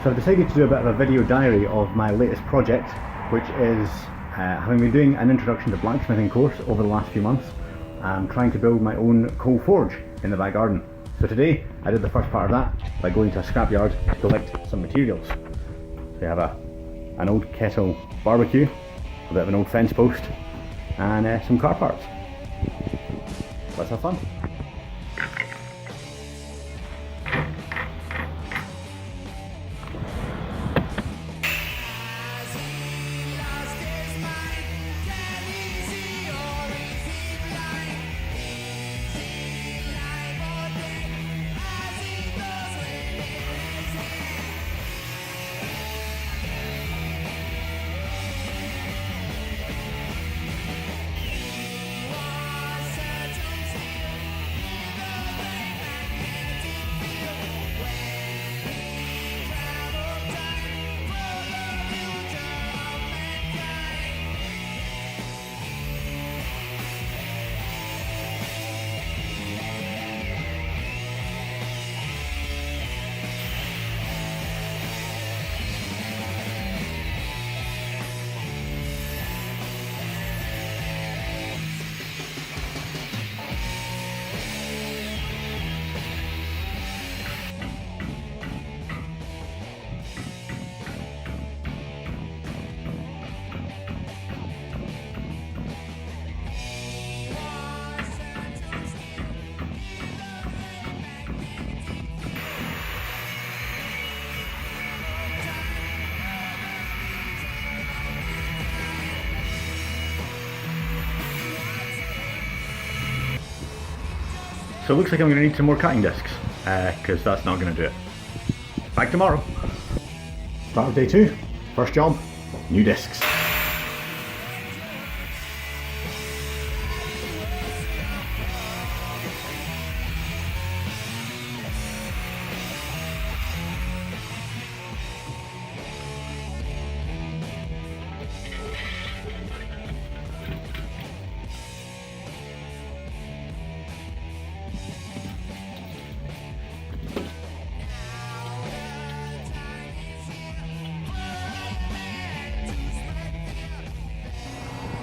So I've decided to do a bit of a video diary of my latest project, which is having been doing an introduction to blacksmithing course over the last few months. I'm trying to build my own coal forge in the back garden. So today I did the first part of that by going to a scrapyard to collect some materials. So we have an old kettle barbecue, a bit of an old fence post, and some car parts. Let's have fun. So it looks like I'm going to need some more cutting discs, because that's not going to do it. Back tomorrow. Start of day 2, first job, new discs.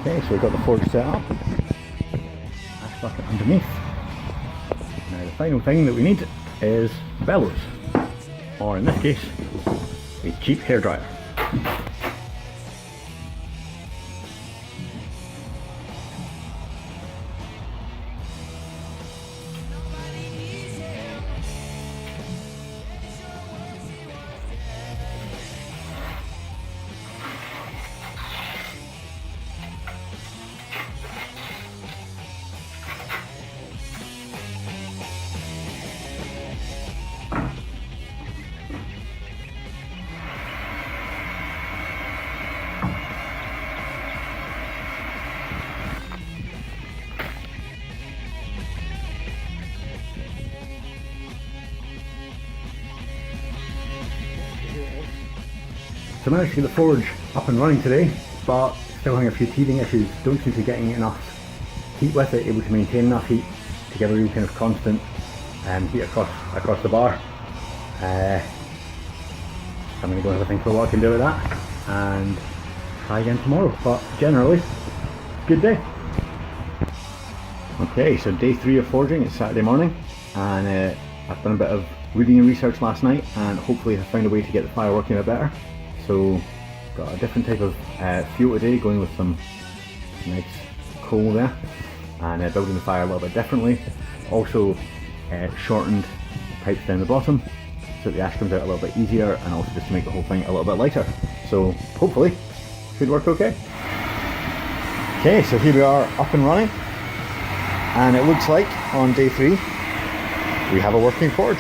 Okay, so we've got the forge set up, ash bucket underneath. Now the final thing that we need is bellows, or in this case, a cheap hairdryer. So I managed to get the forge up and running today, but still having a few teething issues. Don't seem to be getting enough heat with it, able to maintain enough heat to give a real kind of constant heat across the bar. I'm going to go and have a think about what I can do with that and try again tomorrow, but generally, good day. Okay, so day 3 of forging, it's Saturday morning, and I've done a bit of reading and research last night, and hopefully I've found a way to get the fire working a bit better. So got a different type of fuel today, going with some nice coal there, and building the fire a little bit differently. Also shortened the pipes down the bottom so that the ash comes out a little bit easier, and also just to make the whole thing a little bit lighter. So hopefully should work okay. Okay, so here we are up and running, and it looks like on day 3 we have a working forge.